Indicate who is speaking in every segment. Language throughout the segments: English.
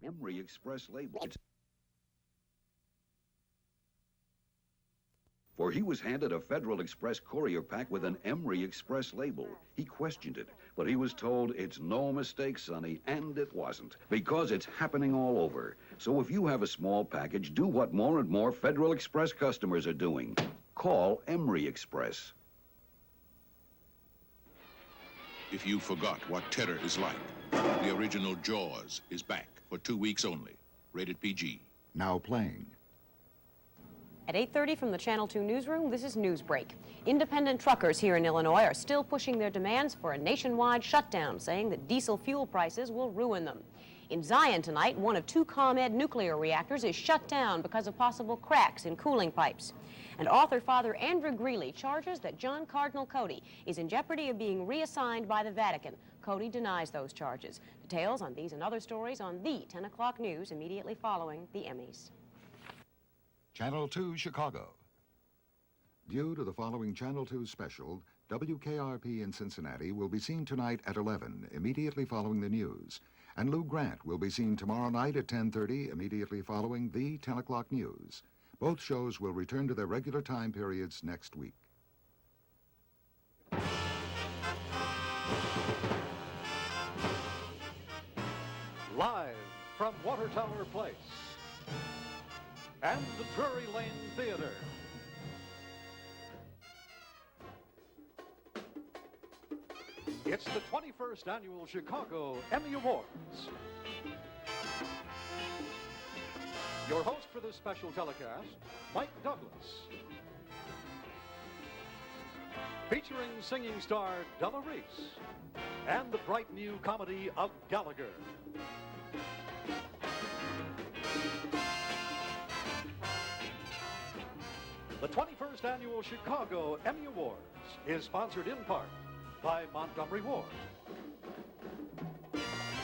Speaker 1: Emmy Express label. For he was handed a Federal Express courier pack with an Emmy Express label. He questioned it, but he was told it's no mistake, Sonny, and it wasn't, because it's happening all over. So if you have a small package, do what more and more Federal Express customers are doing. Call Emmy Express.
Speaker 2: If you forgot what terror is like, the original Jaws is back for 2 weeks only. Rated PG.
Speaker 3: Now playing.
Speaker 4: At 8:30 from the Channel 2 newsroom, this is Newsbreak. Independent truckers here in Illinois are still pushing their demands for a nationwide shutdown, saying that diesel fuel prices will ruin them. In Zion tonight, one of 2 ComEd nuclear reactors is shut down because of possible cracks in cooling pipes. And author Father Andrew Greeley charges that John Cardinal Cody is in jeopardy of being reassigned by the Vatican. Cody denies those charges. Details on these and other stories on the 10 o'clock news immediately following the Emmys.
Speaker 3: Channel 2 Chicago. Due to the following Channel 2 special, WKRP in Cincinnati will be seen tonight at 11, immediately following the news. And Lou Grant will be seen tomorrow night at 10:30, immediately following the 10 o'clock news. Both shows will return to their regular time periods next week.
Speaker 5: Live from Water Tower Place and the Drury Lane Theater. It's the 21st Annual Chicago Emmy Awards. Your host for this special telecast, Mike Douglas. Featuring singing star Della Reese and the bright new comedy of Gallagher. The 21st Annual Chicago Emmy Awards is sponsored in part by Montgomery Ward.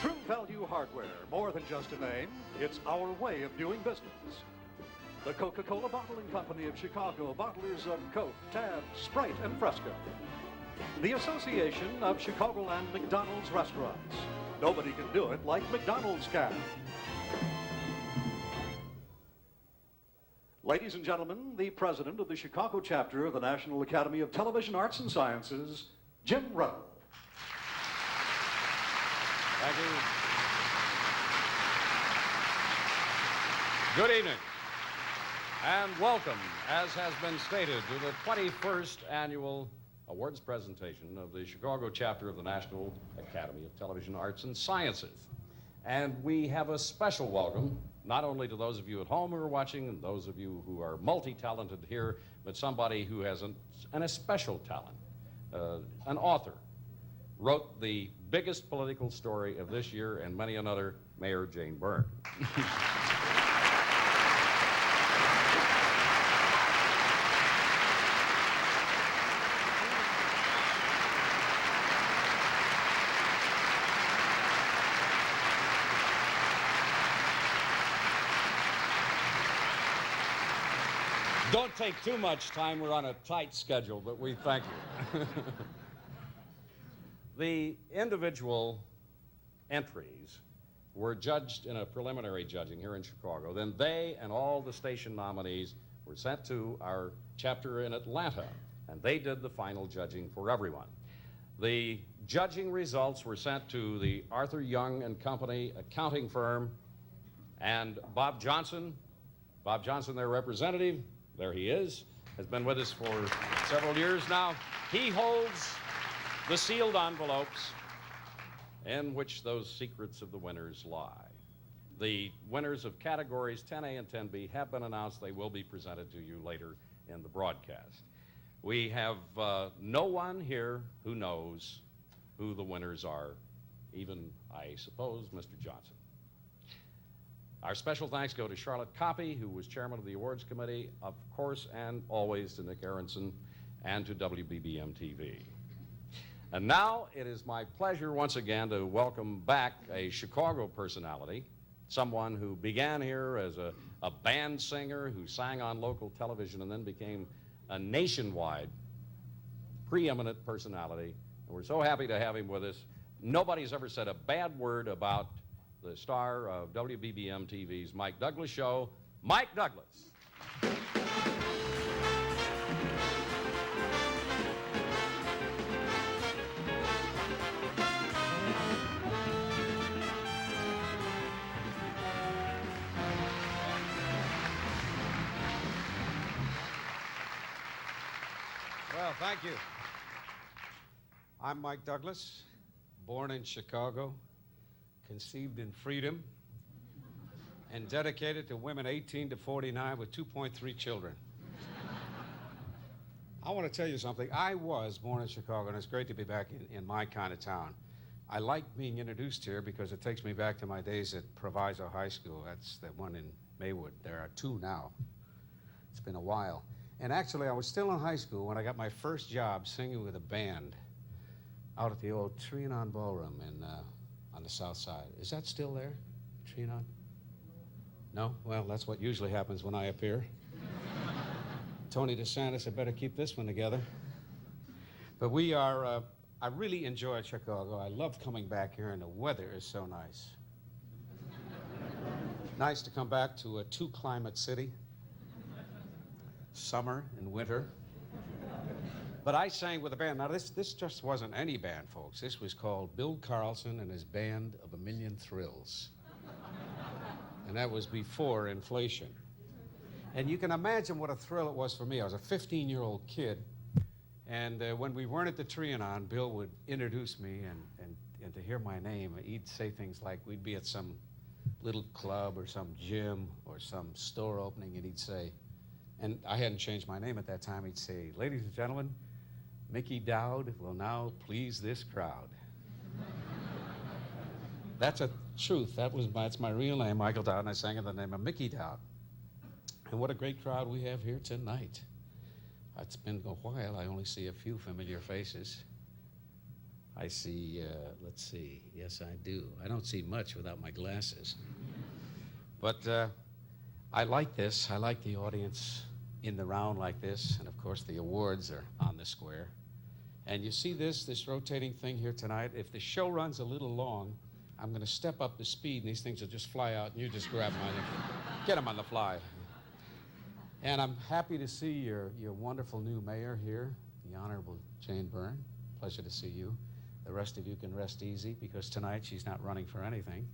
Speaker 5: True Value Hardware, more than just a name, it's our way of doing business. The Coca-Cola Bottling Company of Chicago, bottlers of Coke, Tab, Sprite, and Fresco. The Association of Chicagoland McDonald's Restaurants. Nobody can do it like McDonald's can. Ladies and gentlemen, the president of the Chicago chapter of the National Academy of Television Arts and Sciences, Jim Rowe.
Speaker 6: Thank you. Good evening, and welcome, as has been stated, to the 21st Annual Awards presentation of the Chicago chapter of the National Academy of Television Arts and Sciences. And we have a special welcome, not only to those of you at home who are watching and those of you who are multi-talented here, but somebody who has an especial talent. An author wrote the biggest political story of this year and many another, Mayor Jane Byrne. Don't take too much time. We're on a tight schedule, but we thank you. The individual entries were judged in a preliminary judging here in Chicago. Then they and all the station nominees were sent to our chapter in Atlanta, and they did the final judging for everyone. The judging results were sent to the Arthur Young and Company accounting firm, and Bob Johnson, their representative, there he is, has been with us for several years now. He holds the sealed envelopes in which those secrets of the winners lie. The winners of categories 10A and 10B have been announced. They will be presented to you later in the broadcast. We have no one here who knows who the winners are, even, I suppose, Mr. Johnson. Our special thanks go to Charlotte Coppy, who was chairman of the awards committee, of course, and always to Nick Aronson and to WBBM-TV. And now it is my pleasure once again to welcome back a Chicago personality, someone who began here as a band singer who sang on local television and then became a nationwide preeminent personality. And we're so happy to have him with us. Nobody's ever said a bad word about the star of WBBM TV's Mike Douglas Show, Mike Douglas.
Speaker 7: Well, thank you. I'm Mike Douglas, born in Chicago, conceived in freedom, and dedicated to women 18 to 49 with 2.3 children. I want to tell you something. I was born in Chicago, and it's great to be back in my kind of town. I like being introduced here because it takes me back to my days at Proviso High School. That's the one in Maywood. There are two now. It's been a while. And actually, I was still in high school when I got my first job singing with a band out at the old Trianon Ballroom on the south side. Is that still there, Trianon? No? Well, that's what usually happens when I appear. Tony DeSantis had better keep this one together. But we are, I really enjoyed Chicago. I love coming back here, and the weather is so nice. Nice to come back to a two-climate city. Summer and winter. But I sang with a band. Now, this just wasn't any band, folks. This was called Bill Carlson and his Band of a Million Thrills. And that was before inflation. And you can imagine what a thrill it was for me. I was a 15-year-old kid, and when we weren't at the Trianon, Bill would introduce me, and to hear my name, he'd say things like we'd be at some little club or some gym or some store opening, and he'd say, and I hadn't changed my name at that time, he'd say, "Ladies and gentlemen, Mickey Dowd will now please this crowd." That's a truth. That's my real name, Michael Dowd, and I sang in the name of Mickey Dowd. And what a great crowd we have here tonight. It's been a while. I only see a few familiar faces. I see, let's see. Yes, I do. I don't see much without my glasses. But I like this. I like the audience in the round like this. And, of course, the awards are on the square. And you see this rotating thing here tonight. If the show runs a little long, I'm going to step up the speed, and these things will just fly out, and you just grab them get them on the fly. And I'm happy to see your wonderful new mayor here, the Honorable Jane Byrne. Pleasure to see you. The rest of you can rest easy, because tonight she's not running for anything.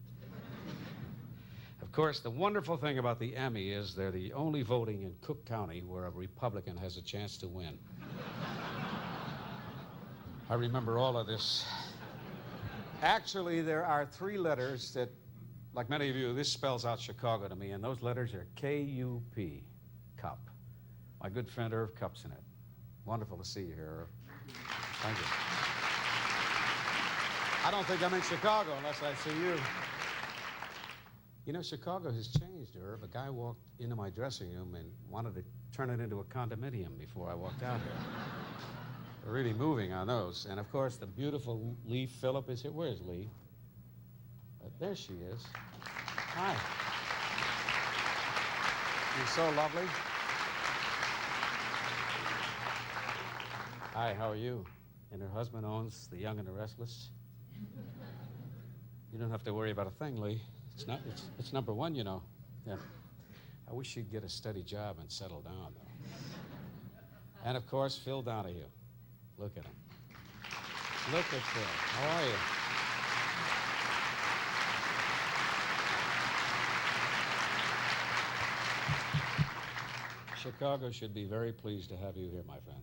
Speaker 7: Of course, the wonderful thing about the Emmy is they're the only voting in Cook County where a Republican has a chance to win. I remember all of this. Actually, there are three letters that, like many of you, this spells out Chicago to me, and those letters are K-U-P, Cup. My good friend Irv Cup's in it. Wonderful to see you here, Irv. Thank you. I don't think I'm in Chicago unless I see you. You know, Chicago has changed, Irv. A guy walked into my dressing room and wanted to turn it into a condominium before I walked out here. We're really moving on those. And, of course, the beautiful Lee Phillip is here. Where's Lee? There she is. Hi. You're so lovely. Hi, how are you? And her husband owns The Young and the Restless. You don't have to worry about a thing, Lee. It's number one, you know. Yeah. I wish she'd get a steady job and settle down, though. And, of course, Phil Donahue. Look at him. Look at Phil. How are you? Chicago should be very pleased to have you here, my friend.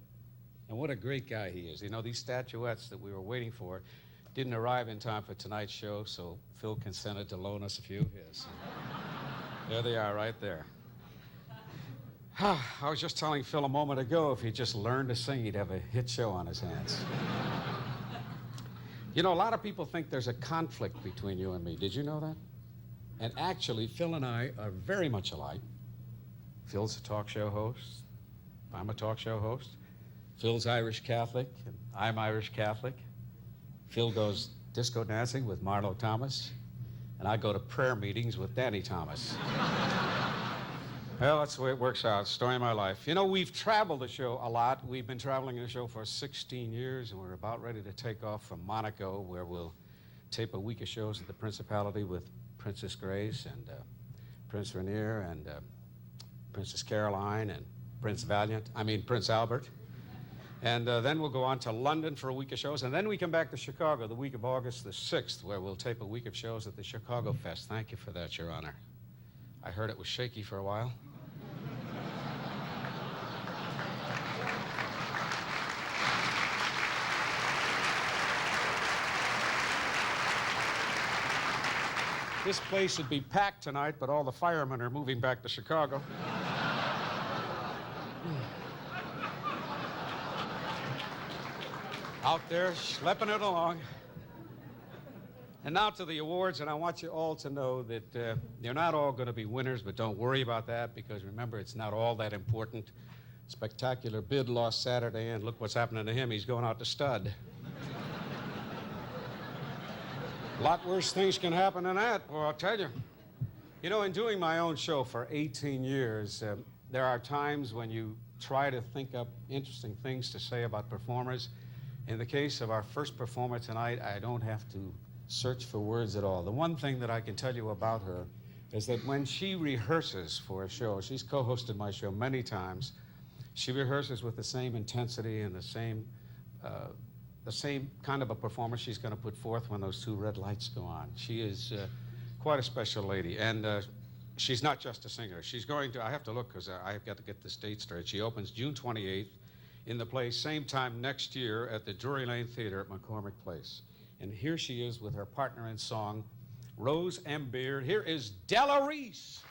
Speaker 7: And what a great guy he is. You know, these statuettes that we were waiting for didn't arrive in time for tonight's show, so Phil consented to loan us a few of his. There they are, right there. I was just telling Phil a moment ago, if he just learned to sing, he'd have a hit show on his hands. You know, a lot of people think there's a conflict between you and me. Did you know that? And actually, Phil and I are very much alike. Phil's a talk show host. I'm a talk show host. Phil's Irish Catholic, and I'm Irish Catholic. Phil goes disco dancing with Marlo Thomas, and I go to prayer meetings with Danny Thomas. Well, that's the way it works out. Story of my life. You know, we've traveled the show a lot. We've been traveling the show for 16 years, and we're about ready to take off from Monaco, where we'll tape a week of shows at the Principality with Princess Grace and Prince Rainier and Princess Caroline and Prince Albert. And then we'll go on to London for a week of shows, and then we come back to Chicago the week of August the 6th, where we'll tape a week of shows at the Chicago Fest. Thank you for that, Your Honor. I heard it was shaky for a while. This place would be packed tonight, but all the firemen are moving back to Chicago. Out there, schlepping it along. And now to the awards, and I want you all to know that you're not all going to be winners, but don't worry about that, because remember, it's not all that important. Spectacular Bid lost Saturday, and look what's happening to him. He's going out to stud. A lot worse things can happen than that, boy, I'll tell you. You know, in doing my own show for 18 years, there are times when you try to think up interesting things to say about performers. In the case of our first performer tonight, I don't have to search for words at all. The one thing that I can tell you about her is that when she rehearses for a show, she's co-hosted my show many times, she rehearses with the same intensity and the same kind of a performance she's going to put forth when those two red lights go on. She is quite a special lady, and she's not just a singer. She's going to, I have to look because I've got to get this date straight. She opens June 28th in the play, same time next year at the Drury Lane Theater at McCormick Place. And here she is with her partner in song, Rose M. Beard. Here is Della Reese.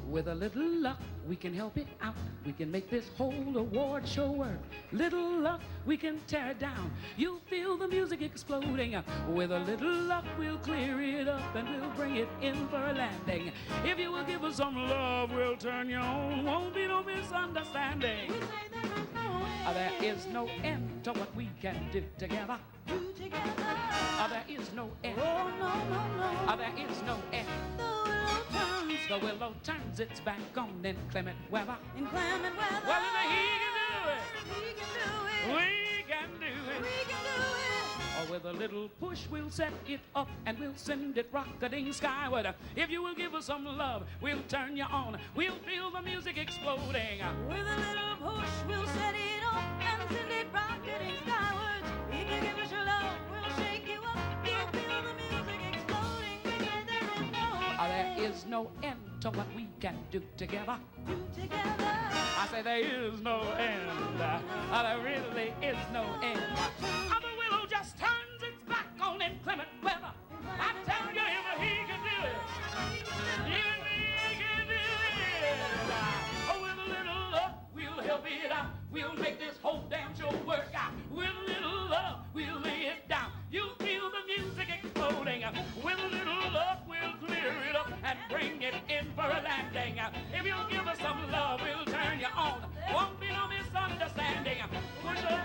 Speaker 8: With a little luck, we can help it out. We can make this whole award show work. Little luck, we can tear it down. You'll feel the music exploding. With a little luck, we'll clear it up and we'll bring it in for a landing. If you will give us some love, we'll turn you on. Won't be no misunderstanding. We say there is no end to what we can do together. There is no end. Oh, no. There is no end. The willow turns its back on inclement weather. Well, then he can do it. We can do it. Or with a little push, we'll set it up and we'll send it rocketing skyward. If you will give us some love, we'll turn you on. We'll feel the music exploding. With a little push, we'll set it up and send it rocketing skyward. If you give us your love, we'll shake you up. You'll feel the music exploding. There is no end to what we can do together. I say there is no end. There really is no end. The willow just turns its back on inclement weather. I tell you, if he can do it, even we can do it. Oh, with a little luck, we'll help it out. We'll make this whole damn show work out. With a little luck, we'll lay it down. You'll feel the music exploding. With a little luck, we'll clear it up and bring it in for a landing. If you'll give us some love, we'll turn you on. Won't be no misunderstanding. Push us,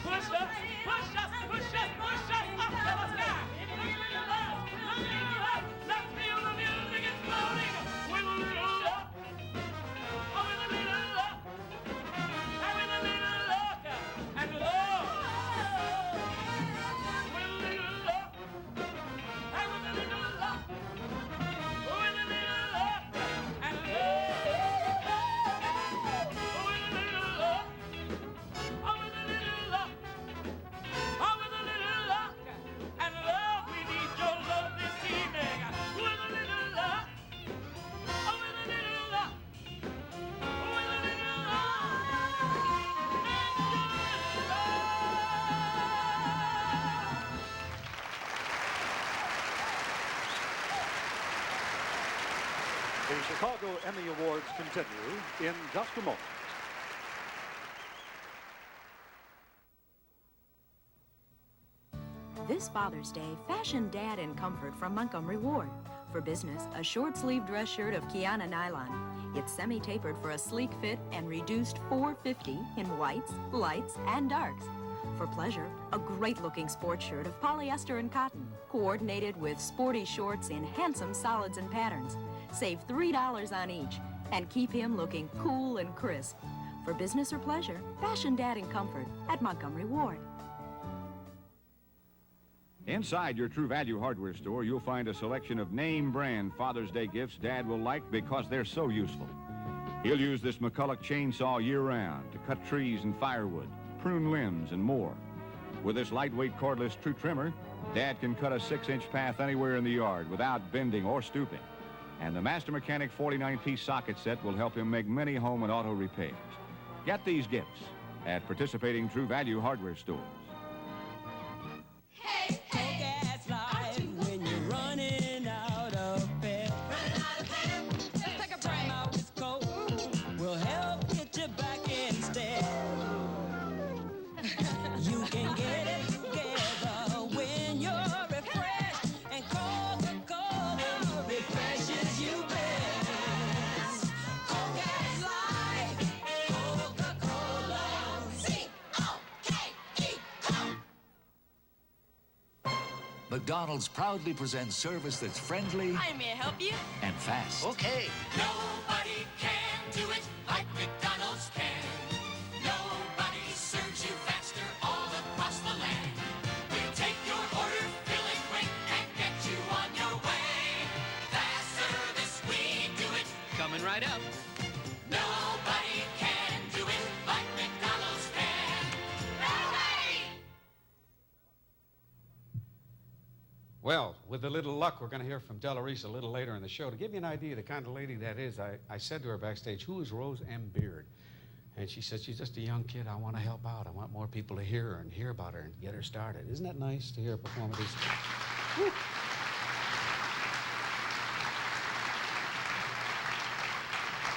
Speaker 8: push us, push us, push us, push us up to the sky. Let's feel the music exploding. With a little luck, oh, with a little luck, and with a little luck, and love. With a little luck, and with a little luck. With a little luck and love. With a little luck. Oh, with a little luck. Oh, with a little luck and love. We need your love this evening. With a little luck. Oh, with a little luck. With a little luck. And your love.
Speaker 5: The Chicago Emmy Awards continue in just a moment.
Speaker 9: This Father's Day, fashion dad in comfort from Montgomery Ward. For business, a short-sleeve dress shirt of Kiana nylon. It's semi-tapered for a sleek fit and reduced $4.50 in whites, lights, and darks. For pleasure, a great-looking sports shirt of polyester and cotton, coordinated with sporty shorts in handsome solids and patterns. Save $3 on each and keep him looking cool and crisp. For business or pleasure, fashion dad and comfort at Montgomery Ward.
Speaker 10: Inside your True Value hardware store, you'll find a selection of name brand Father's Day gifts Dad will like because they're so useful. He'll use this McCulloch chainsaw year-round to cut trees and firewood, prune limbs, and more. With this lightweight cordless true trimmer, Dad can cut a 6-inch path anywhere in the yard without bending or stooping. And the Master Mechanic 49-piece socket set will help him make many home and auto repairs. Get these gifts at participating True Value hardware stores.
Speaker 11: McDonald's proudly presents service that's friendly.
Speaker 12: Hi, may I help you?
Speaker 11: And fast.
Speaker 12: Okay. Nobody can do it like McDonald's can. Nobody serves you faster all across the land. We'll take your order, fill it quick, and get you on your way. Fast service, we do it. Coming right up. Nobody can do it like McDonald's can. Nobody!
Speaker 7: Well, with a little luck, we're going to hear from Della Reese a little later in the show. To give you an idea of the kind of lady that is, I said to her backstage, who is Rose M. Beard? And she said, she's just a young kid. I want to help out. I want more people to hear her and hear about her and get her started. Isn't that nice to hear her perform at these? Woo.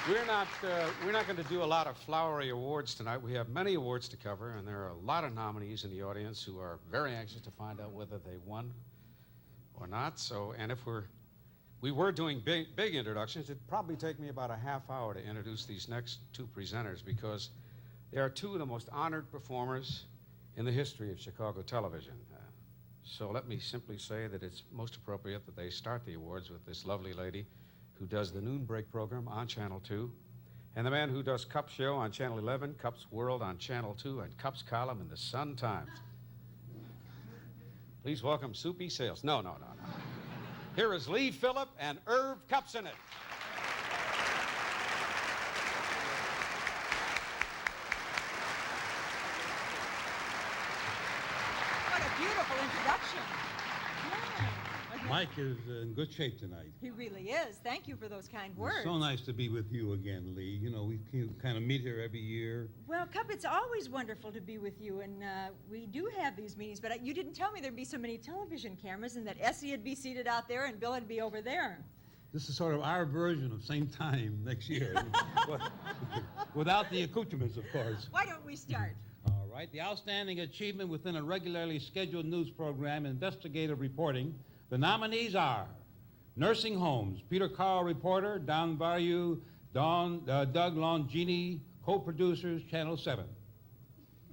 Speaker 7: We're not going to do a lot of flowery awards tonight. We have many awards to cover, and there are a lot of nominees in the audience who are very anxious to find out whether they won or not. So, and if we were doing big introductions, it'd probably take me about a half hour to introduce these next two presenters because they are two of the most honored performers in the history of Chicago television. So let me simply say that it's most appropriate that they start the awards with this lovely lady who does the Noon Break program on Channel 2, and the man who does Cup Show on Channel 11, Cup's World on Channel 2, and Cup's Column in the Sun Times. Please welcome Soupy Sales. No. Here is Lee Phillip and Irv Kupcinet.
Speaker 13: What a beautiful introduction. Yeah.
Speaker 14: Mike is in good shape tonight.
Speaker 13: He really is. Thank you for those kind words.
Speaker 14: It's so nice to be with you again, Lee. You know, we kind of meet here every year.
Speaker 13: Well, Cup, it's always wonderful to be with you, and we do have these meetings, but you didn't tell me there'd be so many television cameras and that Essie would be seated out there and Bill would be over there.
Speaker 14: This is sort of our version of same time next year. Without the accoutrements, of course.
Speaker 13: Why don't we start?
Speaker 14: All right. The outstanding achievement within a regularly scheduled news program, investigative reporting. The nominees are Nursing Homes, Peter Carl reporter, Don Barrieu, Doug Longini, co-producers, Channel 7.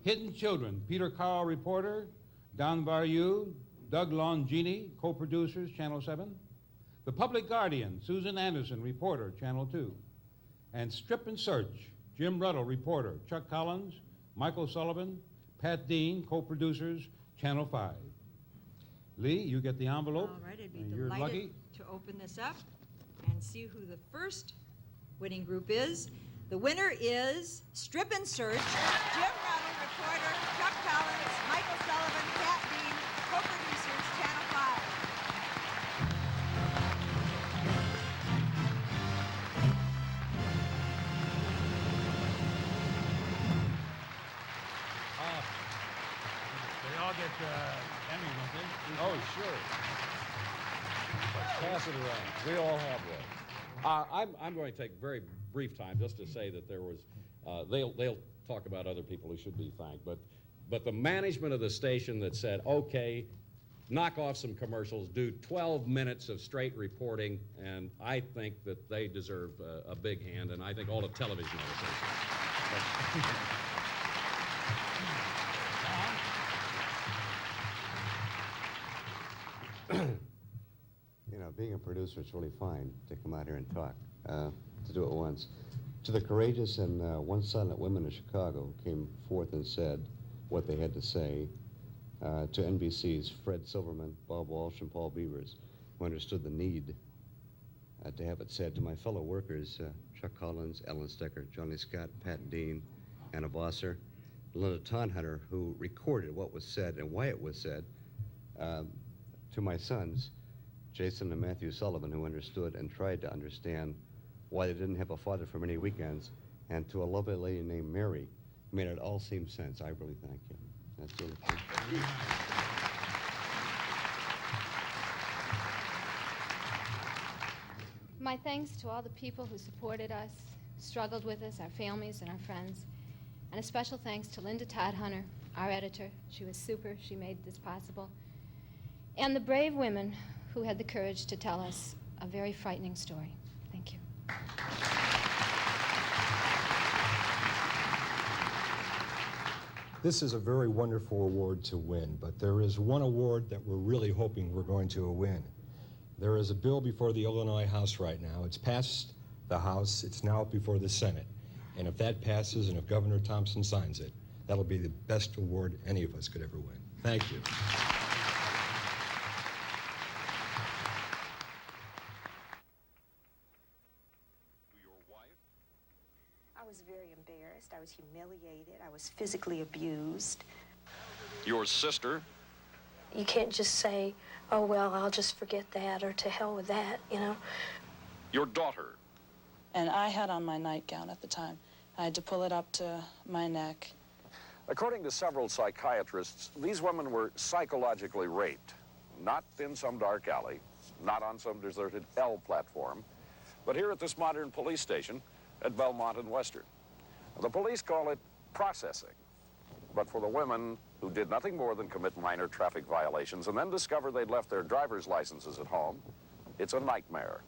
Speaker 14: Hidden Children, Peter Carl reporter, Don Barrieu, Doug Longini, co-producers, Channel 7. The Public Guardian, Susan Anderson, reporter, Channel 2. And Strip and Search, Jim Ruddle, reporter, Chuck Collins, Michael Sullivan, Pat Dean, co-producers, Channel 5. Lee, you get the envelope.
Speaker 13: All right, I'd be
Speaker 14: you're
Speaker 13: delighted
Speaker 14: lucky.
Speaker 13: to open this up and see who the first winning group is. The winner is Strip and Search, Jim Ruddle, reporter, Chuck Collins, Michael Sullivan, Pat Dean, co-producers, Channel 5.
Speaker 14: They all get Emmy, don't they?
Speaker 6: Oh, sure. Pass it around. We all have one. I'm going to take very brief time just to say that there was, they'll talk about other people who should be thanked, but the management of the station that said, okay, knock off some commercials, do 12 minutes of straight reporting, and I think that they deserve a big hand, and I think all of television ought to say so.
Speaker 15: You know, being a producer, it's really fine to come out here and talk, to do it once. To the courageous and once silent women of Chicago who came forth and said what they had to say, to NBC's Fred Silverman, Bob Walsh, and Paul Beavers, who understood the need to have it said, to my fellow workers, Chuck Collins, Ellen Stecker, Johnny Scott, Pat Dean, Anna Bosser, Linda Tonhunter, who recorded what was said and why it was said, to my sons, Jason and Matthew Sullivan, who understood and tried to understand why they didn't have a father for many weekends, and to a lovely lady named Mary, who made it all seem sense. I really thank you. That's really cool.
Speaker 16: My thanks to all the people who supported us, struggled with us, our families and our friends. And a special thanks to Linda Todhunter, our editor. She was super. She made this possible. And the brave women who had the courage to tell us a very frightening story. Thank you.
Speaker 17: This is a very wonderful award to win, but there is one award that we're really hoping we're going to win. There is a bill before the Illinois House right now. It's passed the House. It's now before the Senate. And if that passes and if Governor Thompson signs it, that'll be the best award any of us could ever win. Thank you.
Speaker 18: I was very embarrassed. I was humiliated. I was physically abused.
Speaker 5: Your sister?
Speaker 18: You can't just say, oh, well, I'll just forget that, or to hell with that, you know.
Speaker 5: Your daughter?
Speaker 19: And I had on my nightgown at the time. I had to pull it up to my neck.
Speaker 5: According to several psychiatrists, these women were psychologically raped. Not in some dark alley, not on some deserted L platform, but here at this modern police station at Belmont and Western. The police call it processing. But for the women who did nothing more than commit minor traffic violations and then discover they'd left their driver's licenses at home, it's a nightmare.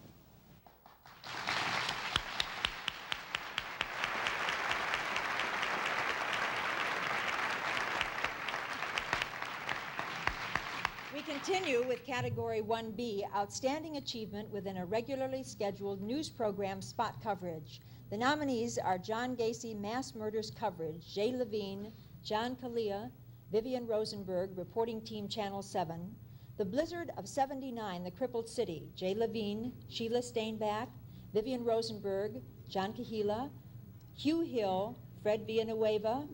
Speaker 13: We continue with Category 1B, Outstanding Achievement within a Regularly Scheduled News Program Spot Coverage. The nominees are John Gacy, Mass Murders Coverage, Jay Levine, John Kalia, Vivian Rosenberg, Reporting Team Channel 7, The Blizzard of '79, The Crippled City, Jay Levine, Sheila Steinbach, Vivian Rosenberg, John Kahila, Hugh Hill, Fred Villanueva,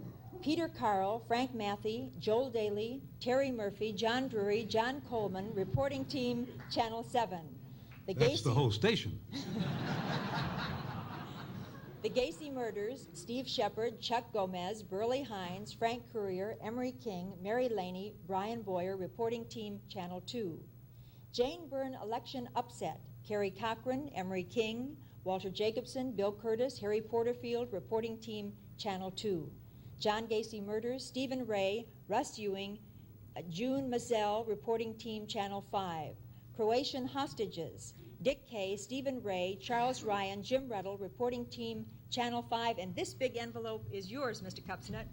Speaker 13: Peter Carl, Frank Matthey, Joel Daly, Terry Murphy, John Drury, John Coleman, Reporting Team Channel 7.
Speaker 14: That's the whole station.
Speaker 13: The Gacy Murders, Steve Shepard, Chuck Gomez, Burley Hines, Frank Courier, Emery King, Mary Laney, Brian Boyer, Reporting Team Channel 2. Jane Byrne Election Upset, Carrie Cochran, Emery King, Walter Jacobson, Bill Curtis, Harry Porterfield, Reporting Team Channel 2. John Gacy Murders, Stephen Ray, Russ Ewing, June Mazel, Reporting Team Channel 5. Croatian Hostages, Dick Kay, Stephen Ray, Charles Ryan, Jim Reddle, Reporting Team Channel 5. And this big envelope is yours, Mr. Kupsnut.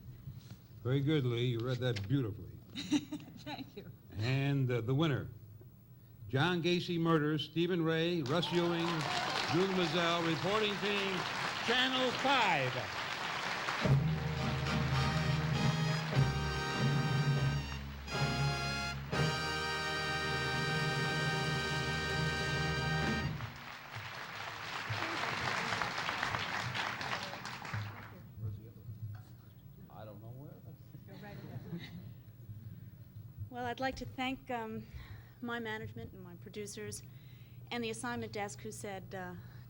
Speaker 14: Very good, Lee. You read that beautifully.
Speaker 13: Thank you.
Speaker 14: And the winner, John Gacy Murders, Stephen Ray, Russ Ewing, June Mazel, Reporting Team Channel 5.
Speaker 20: Well, I'd like to thank my management and my producers and the assignment desk who said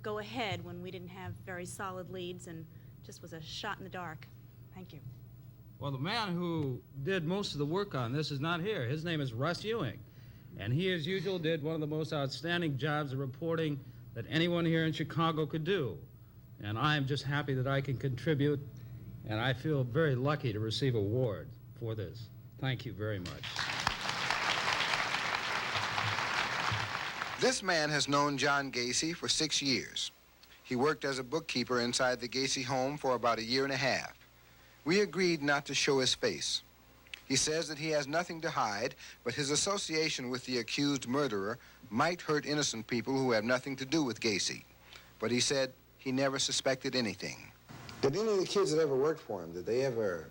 Speaker 20: go ahead when we didn't have very solid leads and just was a shot in the dark. Thank you.
Speaker 7: Well, the man who did most of the work on this is not here. His name is Russ Ewing. And he, as usual, did one of the most outstanding jobs of reporting that anyone here in Chicago could do. And I am just happy that I can contribute, and I feel very lucky to receive an award for this. Thank you very much.
Speaker 21: This man has known John Gacy for 6 years. He worked as a bookkeeper inside the Gacy home for about 1.5 years. We agreed not to show his face. He says that he has nothing to hide, but his association with the accused murderer might hurt innocent people who have nothing to do with Gacy. But he said he never suspected anything. Did any of the kids that ever worked for him, did they ever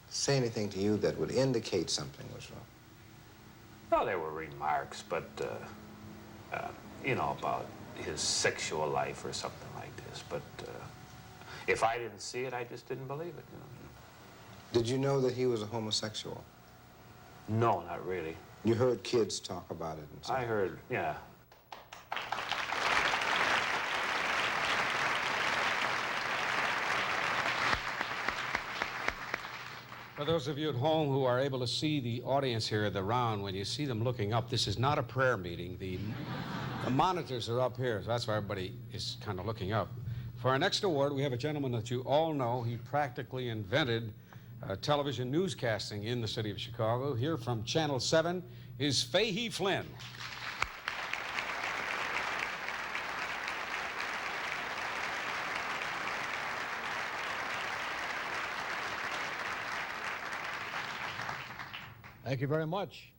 Speaker 21: say anything to you that would indicate something was wrong?
Speaker 1: Well, there were remarks, but, you know, about his sexual life or something like this. But if I didn't see it, I just didn't believe it, you know.
Speaker 21: Did you know that he was a homosexual?
Speaker 1: No, not really.
Speaker 21: You heard kids talk about it and so
Speaker 1: I heard, yeah.
Speaker 7: For those of you at home who are able to see the audience here at the round, when you see them looking up, this is not a prayer meeting. The monitors are up here, so that's why everybody is kind of looking up. For our next award, we have a gentleman that you all know. He practically invented television newscasting in the city of Chicago. Here from Channel 7 is Fahey Flynn.
Speaker 22: Thank you very much.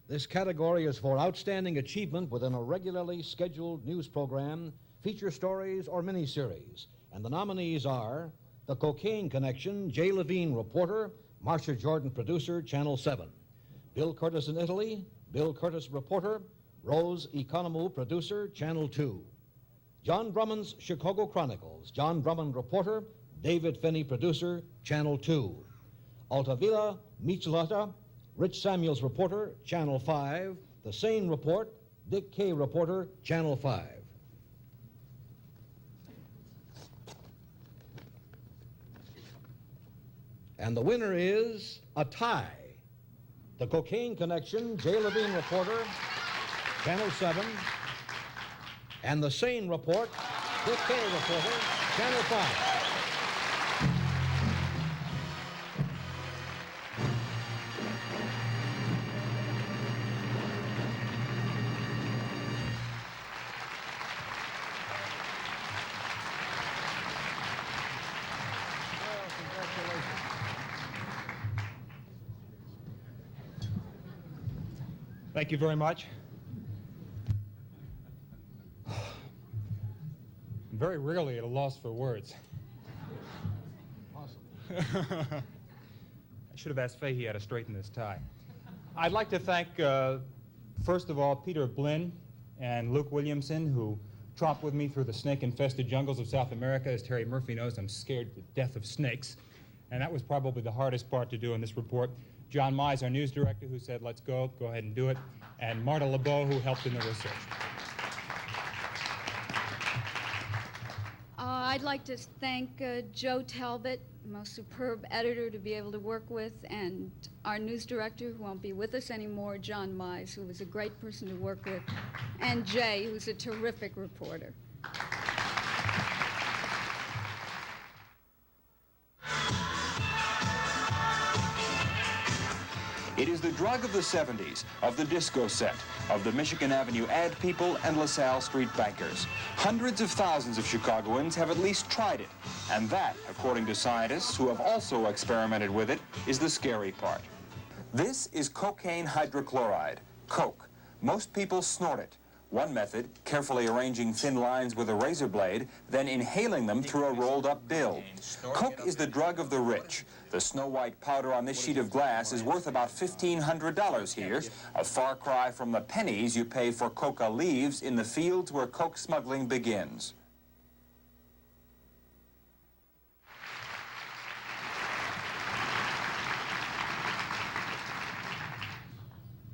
Speaker 22: This category is for outstanding achievement within a regularly scheduled news program, feature stories, or miniseries. And the nominees are The Cocaine Connection, Jay Levine, reporter, Marcia Jordan, producer, Channel 7. Bill Curtis in Italy, Bill Curtis, reporter, Rose Economou, producer, Channel 2. John Drummond's Chicago Chronicles, John Drummond, reporter, David Finney, producer, Channel 2. Altavilla Michelota, Rich Samuels, reporter, Channel 5. The Sane Report, Dick Kay, reporter, Channel 5. And the winner is a tie. The Cocaine Connection, Jay Levine, reporter, Channel 7. And the Sane Report, Dick Kay, reporter, Channel 5.
Speaker 23: Thank you very much. I'm very rarely at a loss for words. I should have asked Fahey how to straighten this tie. I'd like to thank, first of all, Peter Blinn and Luke Williamson, who tromped with me through the snake-infested jungles of South America. As Terry Murphy knows, I'm scared to death of snakes. And that was probably the hardest part to do in this report. John Mize, our news director, who said, let's go ahead and do it. And Marta LeBeau, who helped in the research.
Speaker 24: I'd like to thank Joe Talbot, most superb editor to be able to work with, and our news director, who won't be with us anymore, John Mize, who was a great person to work with, and Jay, who's a terrific reporter.
Speaker 25: It is the drug of the 70s, of the disco set, of the Michigan Avenue ad people and LaSalle Street bankers. Hundreds of thousands of Chicagoans have at least tried it. And that, according to scientists who have also experimented with it, is the scary part. This is cocaine hydrochloride, coke. Most people snort it. One method, carefully arranging thin lines with a razor blade, then inhaling them through a rolled-up bill. Coke is the drug of the rich. The snow-white powder on this sheet of glass is worth about $1,500 here, a far cry from the pennies you pay for coca leaves in the fields where coke smuggling begins.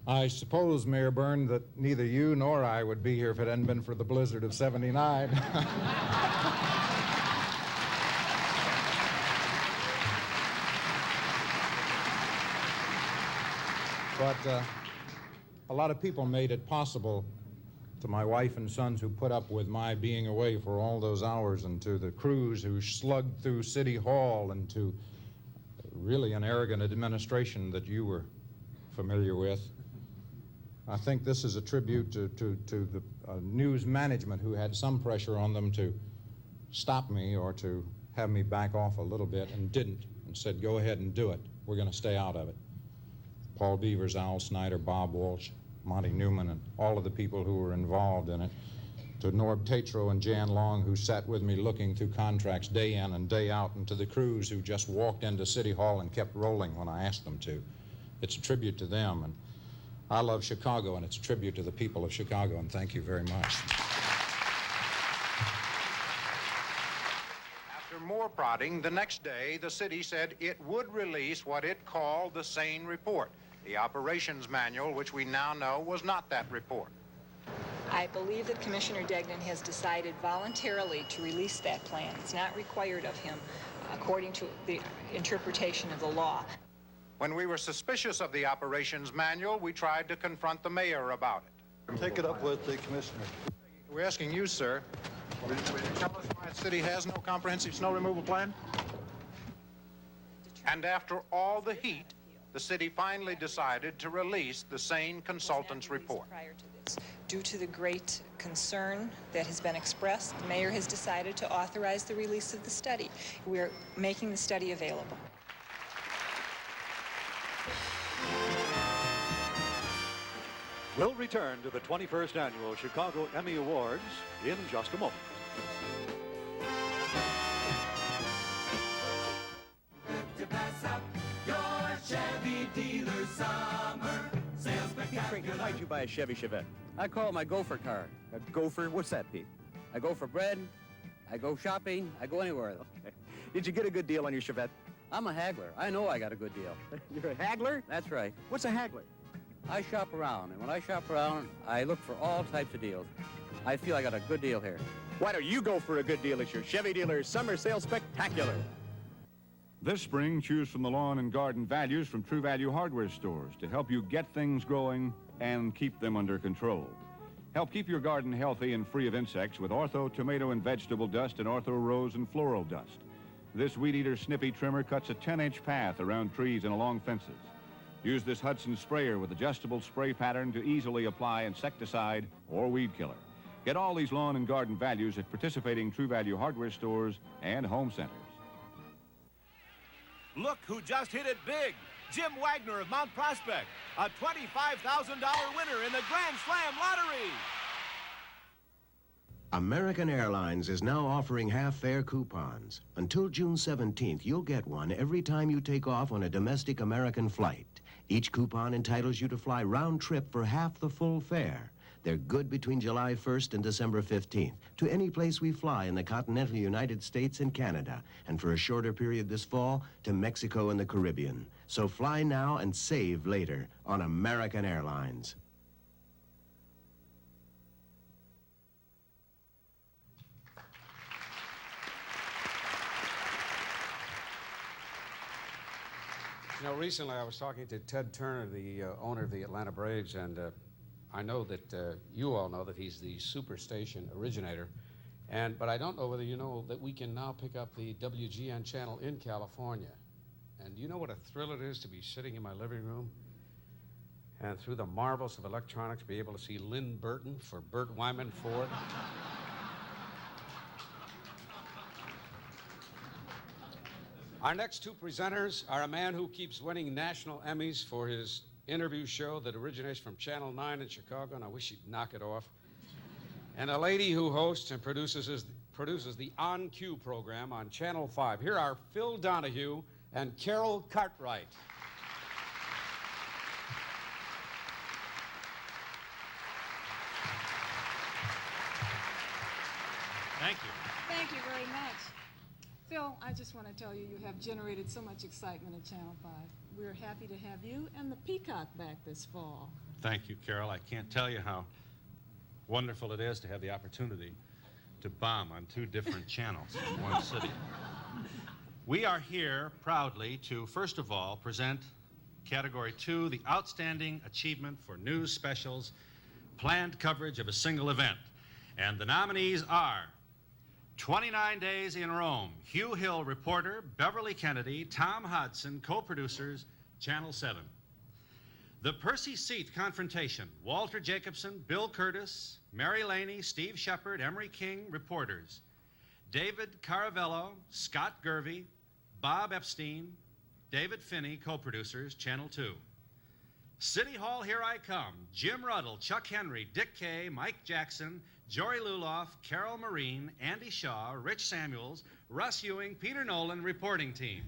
Speaker 26: I suppose, Mayor Byrne, that neither you nor I would be here if it hadn't been for the blizzard of '79. But a lot of people made it possible, to my wife and sons who put up with my being away for all those hours, and to the crews who slugged through City Hall, and to really an arrogant administration that you were familiar with. I think this is a tribute to the news management who had some pressure on them to stop me or to have me back off a little bit and didn't, and said, go ahead and do it. we're going to stay out of it. Paul Beavers, Al Snyder, Bob Walsh, Monty Newman, and all of the people who were involved in it. To Norb Tatro and Jan Long, who sat with me looking through contracts day in and day out, and to the crews who just walked into City Hall and kept rolling when I asked them to. It's a tribute to them, and I love Chicago, and it's a tribute to the people of Chicago, and thank you very much.
Speaker 2: After more prodding, the next day, the city said it would release what it called the SANE report, the operations manual, which we now know was not that report.
Speaker 3: I believe that Commissioner Degnan has decided voluntarily to release that plan. It's not required of him, according to the interpretation of the law.
Speaker 2: When we were suspicious of the operations manual, we tried to confront the mayor about it.
Speaker 5: Take it up with the commissioner.
Speaker 2: We're asking you, sir, will you tell us why the city has no comprehensive snow removal plan? And after all the heat, the city finally decided to release the SANE consultant's report.
Speaker 3: Prior to this, due to the great concern that has been expressed, the mayor has decided to authorize the release of the study. We're making the study available.
Speaker 5: We'll return to the 21st Annual Chicago Emmy Awards in just a moment.
Speaker 12: To pass up your Chevy dealer summer sales spectacular.
Speaker 4: Why'd you buy a Chevy Chevette? I call it my gopher car. A gopher? What's that, Pete? I go for bread, I go shopping, I go anywhere. Okay. Did you get a good deal on your Chevette? I'm a haggler. I know I got a good deal. You're a haggler? That's right. What's a haggler? I shop around, and when I shop around, I look for all types of deals. I feel I got a good deal here. Why don't you go for a good deal at your Chevy dealer's Summer Sale Spectacular?
Speaker 8: This spring, choose from the lawn and garden values from True Value hardware stores to help you get things growing and keep them under control. Help keep your garden healthy and free of insects with Ortho Tomato and Vegetable Dust and Ortho Rose and Floral Dust. This Weed Eater Snippy Trimmer cuts a 10-inch path around trees and along fences. Use this Hudson sprayer with adjustable spray pattern to easily apply insecticide or weed killer. Get all these lawn and garden values at participating True Value hardware stores and home centers.
Speaker 9: Look who just hit it big. Jim Wagner of Mount Prospect, a $25,000 winner in the Grand Slam Lottery.
Speaker 10: American Airlines is now offering half-fare coupons. Until June 17th, you'll get one every time you take off on a domestic American flight. Each coupon entitles you to fly round trip for half the full fare. They're good between July 1st and December 15th to any place we fly in the continental United States and Canada, and for a shorter period this fall to Mexico and the Caribbean. So fly now and save later on American Airlines.
Speaker 7: You know, recently I was talking to Ted Turner, the owner of the Atlanta Braves, and I know that you all know that he's the Superstation originator, but I don't know whether you know that we can now pick up the WGN channel in California. And do you know what a thrill it is to be sitting in my living room and through the marvels of electronics be able to see Lynn Burton for Burt Wyman Ford? Our next two presenters are a man who keeps winning national Emmys for his interview show that originates from Channel 9 in Chicago, and I wish he'd knock it off, and a lady who hosts and produces the On Cue program on Channel 5. Here are Phil Donahue and Carol Cartwright.
Speaker 27: Thank you.
Speaker 28: Thank you very much. Phil, I just want to tell you, you have generated so much excitement at Channel 5. We're happy to have you and the Peacock back this fall.
Speaker 23: Thank you, Carol. I can't tell you how wonderful it is to have the opportunity to bomb on two different channels in one city. We are here proudly to, first of all, present Category 2, the Outstanding Achievement for News Specials, Planned Coverage of a Single Event. And the nominees are 29 Days in Rome, Hugh Hill reporter, Beverly Kennedy, Tom Hodson, co-producers, Channel 7. The Percy Seat Confrontation, Walter Jacobson, Bill Curtis, Mary Laney, Steve Shepard, Emery King, reporters. David Caravello, Scott Gervey, Bob Epstein,
Speaker 7: David Finney, co-producers, Channel 2. City Hall, Here I Come, Jim Ruddle, Chuck Henry, Dick Kay, Mike Jackson, Jory Luloff, Carol Marine, Andy Shaw, Rich Samuels, Russ Ewing, Peter Nolan, reporting team.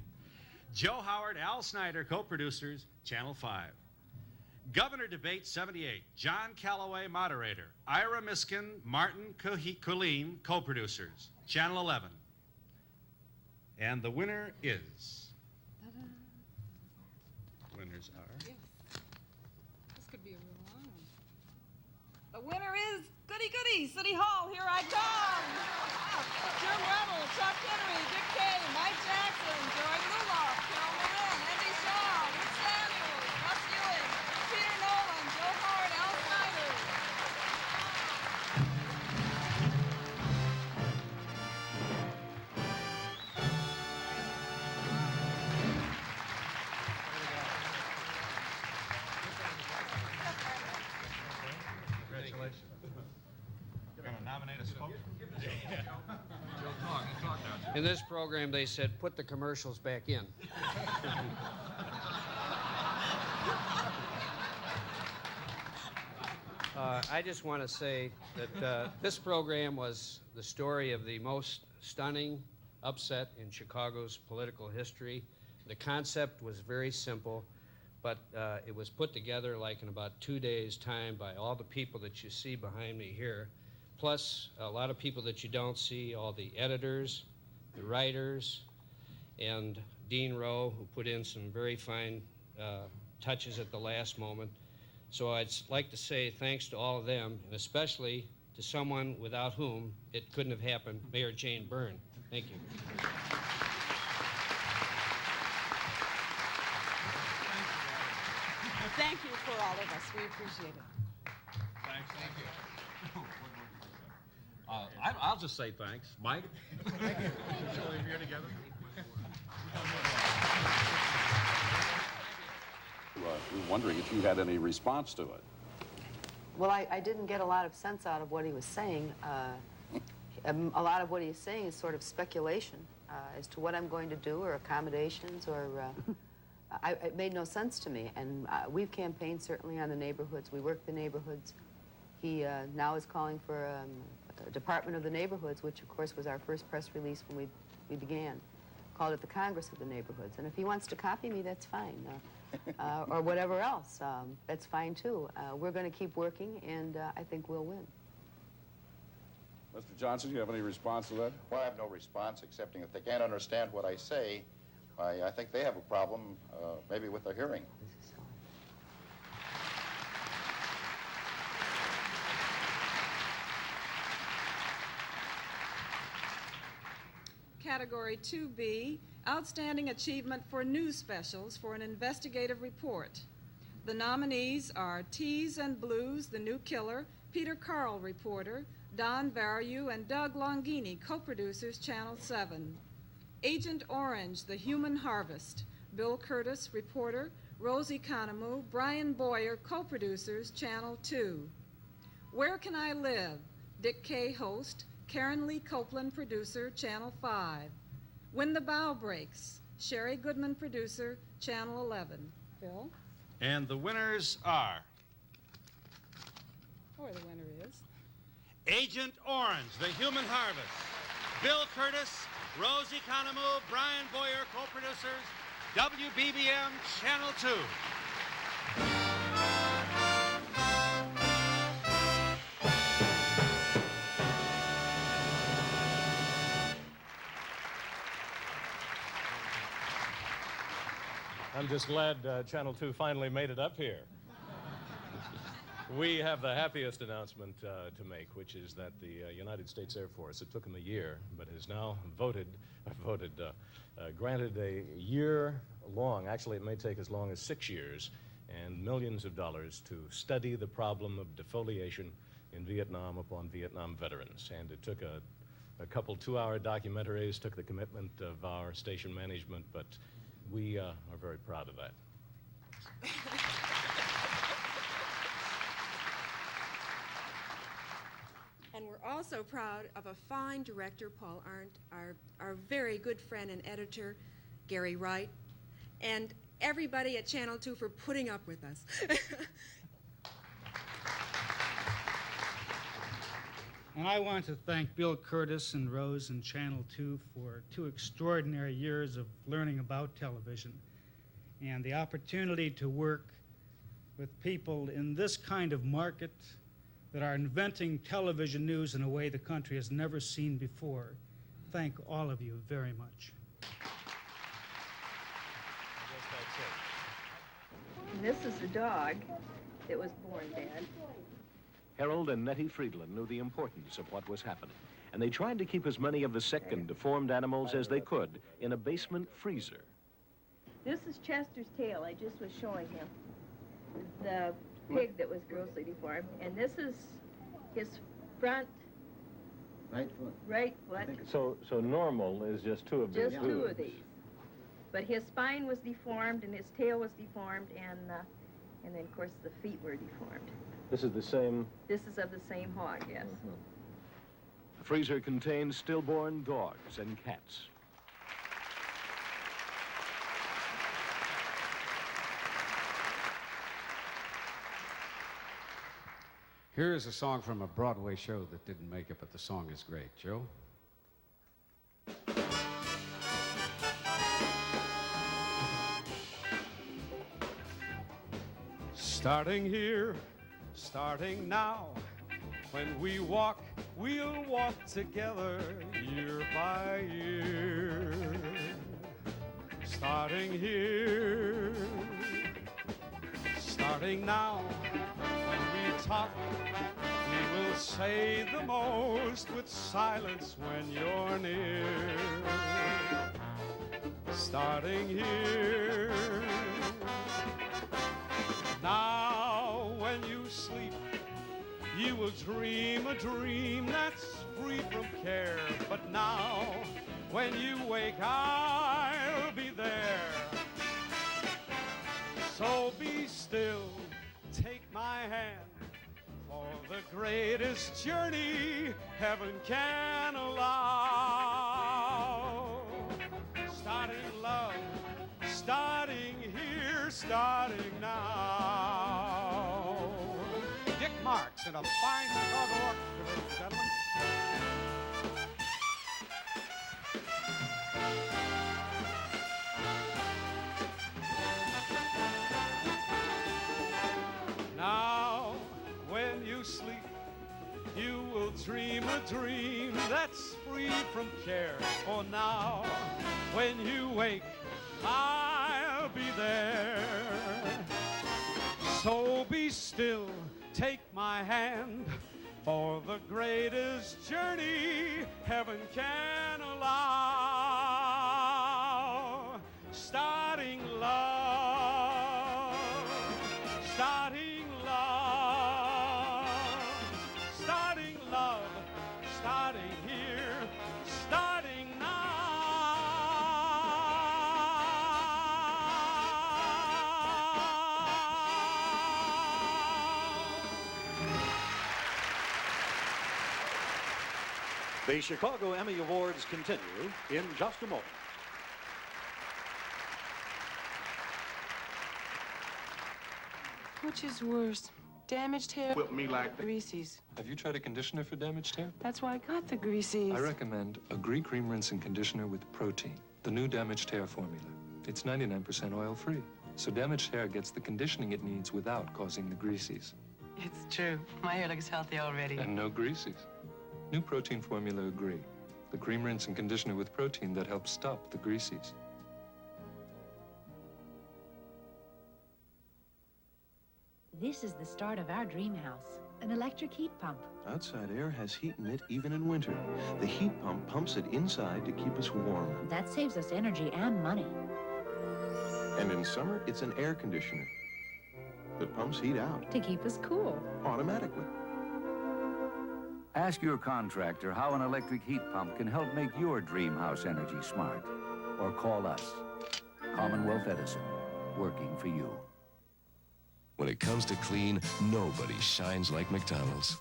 Speaker 7: Joe Howard, Al Snyder, co-producers, Channel 5. Governor Debate 78, John Calloway, moderator. Ira Miskin, Martin Colleen, co-producers, Channel 11. And the winner is... Winners are...
Speaker 28: This could be a real long one. The winner is Goody Goody, City Hall, Here I Come. Jim Ruddle, Chuck Henry, Dick Kay, Mike Jackson, Joy Luloff, Carol Marin, Andy Shaw, Rich Samuels, Russ Ewing, Peter Nolan, Joe Howard, Al Snyder.
Speaker 7: Congratulations. You're going to nominate a spokesman?
Speaker 4: In this program, they said, put the commercials back in. I just want to say that this program was the story of the most stunning upset in Chicago's political history. The concept was very simple, but it was put together like in about 2 days' time by all the people that you see behind me here, plus a lot of people that you don't see, all the editors, the writers, and Dean Rowe, who put in some very fine touches at the last moment. So I'd like to say thanks to all of them, and especially to someone without whom it couldn't have happened, Mayor Jane Byrne. Thank you.
Speaker 28: Thank you for all of us. We appreciate it.
Speaker 7: Thanks. Thank you. I'll just say thanks. Mike? Thank you. Shall we be here together?
Speaker 6: We were wondering if you had any response to it.
Speaker 11: Well, I didn't get a lot of sense out of what he was saying. A lot of what he's saying is sort of speculation as to what I'm going to do or accommodations or... it made no sense to me. And we've campaigned certainly on the neighborhoods. We work the neighborhoods. He now is calling for a Department of the Neighborhoods, which of course was our first press release when we began. Called it the Congress of the Neighborhoods. And if he wants to copy me, that's fine. Or whatever else, that's fine too. We're going to keep working, and I think we'll win.
Speaker 6: Mr. Johnson, do you have any response to that?
Speaker 15: Well, I have no response, excepting if they can't understand what I say, I think they have a problem, maybe with their hearing.
Speaker 28: Category 2B, Outstanding Achievement for News Specials for an Investigative Report. The nominees are Tees and Blues, The New Killer, Peter Carl, reporter, Don Variu and Doug Longini, co-producers, Channel 7. Agent Orange, The Human Harvest, Bill Curtis, reporter, Rosie Conomu, Brian Boyer, co-producers, Channel 2. Where Can I Live? Dick Kay, host, Karen Lee Copeland, producer, Channel 5. When the Bow Breaks, Sherry Goodman, producer, Channel 11. Bill?
Speaker 7: And the winners are...
Speaker 28: Or the winner is...
Speaker 7: Agent Orange, The Human Harvest, Bill Curtis, Rosie Conomu, Brian Boyer, co-producers, WBBM Channel 2.
Speaker 16: I'm just glad Channel 2 finally made it up here. We have the happiest announcement to make, which is that the United States Air Force, it took them a year, but has now granted a year-long, actually it may take as long as 6 years, and millions of dollars to study the problem of defoliation in Vietnam upon Vietnam veterans. And it took a couple 2-hour documentaries, took the commitment of our station management, but we are very proud of that.
Speaker 17: And we're also proud of a fine director, Paul Arndt, our very good friend and editor, Gary Wright, and everybody at Channel 2 for putting up with us.
Speaker 1: And I want to thank Bill Curtis and Rose and Channel 2 for 2 extraordinary years of learning about television and the opportunity to work with people in this kind of market that are inventing television news in a way the country has never seen before. Thank all of you very much.
Speaker 13: This is the dog that was born dead.
Speaker 14: Harold and Nettie Friedland knew the importance of what was happening, and they tried to keep as many of the sick and deformed animals as they could in a basement freezer.
Speaker 13: This is Chester's tail. I just was showing him. The pig that was grossly deformed. And this is his front
Speaker 14: Right foot.
Speaker 13: right foot.
Speaker 14: So normal is just 2 of these.
Speaker 13: Just 2 of these. But his spine was deformed and his tail was deformed, and then of course the feet were deformed.
Speaker 14: This is the same.
Speaker 13: This is of the same hog, yes.
Speaker 14: The freezer contains stillborn dogs and cats.
Speaker 7: Here is a song from a Broadway show that didn't make it, but the song is great. Joe? Starting here, starting now, when we walk, we'll walk together year by year. Starting here, starting now, when we talk, we will say the most with silence when you're near. Starting here, now when you sleep, you will dream a dream that's free from care. But now, when you wake, I'll be there. So be still, take my hand, for the greatest journey heaven can allow. Starting love, starting here, starting now. Dick Marks in a fine Chicago orchestra, ladies and gentlemen. Now, when you sleep, you will dream a dream that's free from care. For now, when you wake, I'll be there. So be still, take my hand, for the greatest journey heaven can allow. Starting love, starting love, starting love, starting here, starting now.
Speaker 5: The Chicago Emmy Awards continue in just a moment.
Speaker 18: Which is worse, damaged hair
Speaker 19: Whip me like that.
Speaker 18: greases?
Speaker 19: Have you tried a conditioner for damaged hair?
Speaker 18: That's why I got the greases.
Speaker 19: I recommend a Agree Cream Rinse and Conditioner with protein, the new damaged hair formula. It's 99% oil-free, so damaged hair gets the conditioning it needs without causing the greases.
Speaker 18: It's true. My hair looks healthy already.
Speaker 19: And no greases. New protein formula Agree, the cream rinse and conditioner with protein that helps stop the greases.
Speaker 20: This is the start of our dream house, an electric heat pump.
Speaker 10: Outside air has heat in it even in winter. The heat pump pumps it inside to keep us warm.
Speaker 20: That saves us energy and money.
Speaker 10: And in summer, it's an air conditioner that pumps heat out
Speaker 20: To keep us cool.
Speaker 10: automatically.
Speaker 21: Ask your contractor how an electric heat pump can help make your dream house energy smart. Or call us. Commonwealth Edison, working for you.
Speaker 27: When it comes to clean, nobody shines like McDonald's.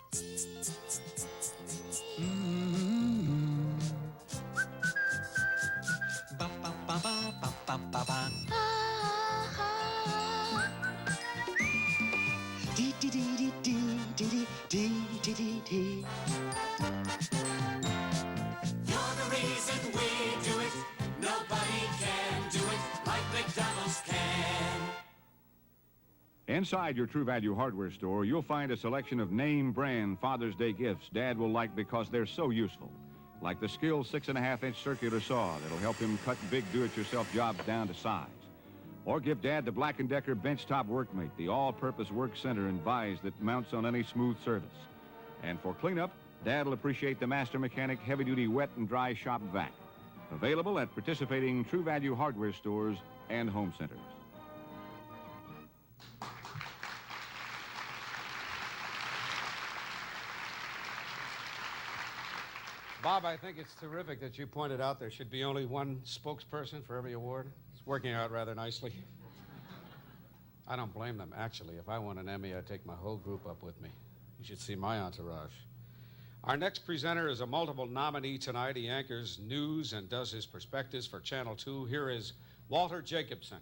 Speaker 2: Inside your True Value hardware store, you'll find a selection of name brand Father's Day gifts Dad will like because they're so useful. Like the Skill 6.5-inch circular saw that'll help him cut big do-it-yourself jobs down to size. Or give Dad the Black & Decker benchtop workmate, the all-purpose work center and vise that mounts on any smooth surface. And for cleanup, Dad will appreciate the Master Mechanic heavy-duty wet and dry shop vac. Available at participating True Value hardware stores and home centers.
Speaker 7: Bob, I think it's terrific that you pointed out there should be only one spokesperson for every award. It's working out rather nicely. I don't blame them, actually. If I won an Emmy, I'd take my whole group up with me. You should see my entourage. Our next presenter is a multiple nominee tonight. He anchors news and does his perspectives for Channel 2. Here is Walter Jacobson.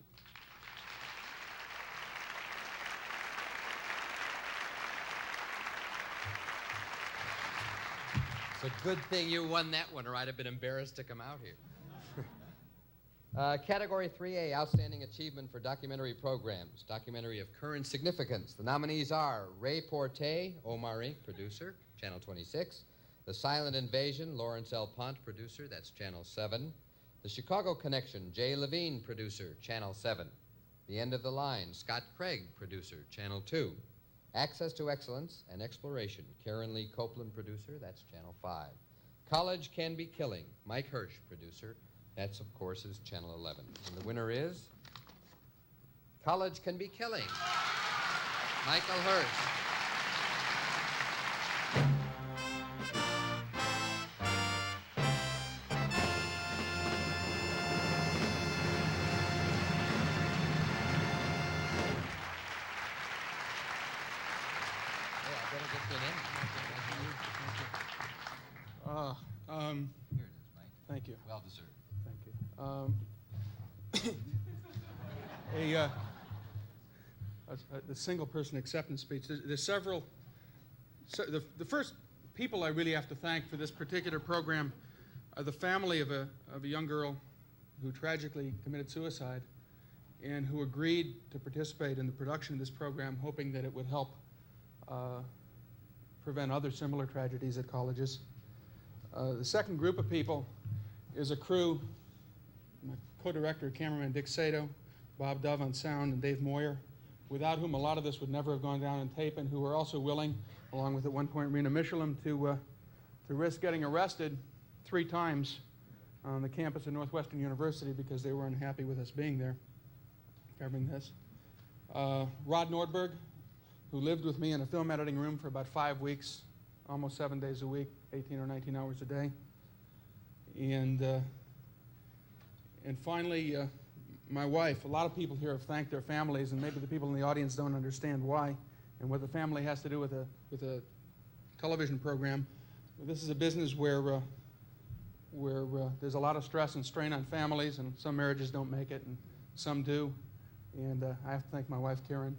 Speaker 3: It's a good thing you won that one, or I'd have been embarrassed to come out here. Category 3A, Outstanding Achievement for Documentary Programs, documentary of current significance. The nominees are Ray Porte, Omar Inc., producer, Channel 26. The Silent Invasion, Lawrence L. Pont, producer, that's Channel 7. The Chicago Connection, Jay Levine, producer, Channel 7. The End of the Line, Scott Craig, producer, Channel 2. Access to Excellence and Exploration, Karen Lee Copeland, producer, that's Channel 5. College Can Be Killing, Mike Hirsch, producer, that's, of course, is Channel 11. And the winner is College Can Be Killing, Michael Hirsch.
Speaker 8: Thank you.
Speaker 3: Well deserved.
Speaker 8: Thank you. The single-person acceptance speech. There's several. The first people I really have to thank for this particular program are the family of a young girl who tragically committed suicide and who agreed to participate in the production of this program, hoping that it would help prevent other similar tragedies at colleges. The second group of people is a crew, my co-director, cameraman Dick Sato, Bob Dove on sound, and Dave Moyer, without whom a lot of this would never have gone down on tape, and who were also willing, along with at one point Rena Michelin, to risk getting arrested 3 times on the campus of Northwestern University because they were unhappy with us being there, covering this. Rod Nordberg, who lived with me in a film editing room for about 5 weeks, almost 7 days a week, 18 or 19 hours a day. And finally, my wife. A lot of people here have thanked their families, and maybe the people in the audience don't understand why and what the family has to do with a television program. But this is a business where there's a lot of stress and strain on families, and some marriages don't make it, and some do. And I have to thank my wife, Karen,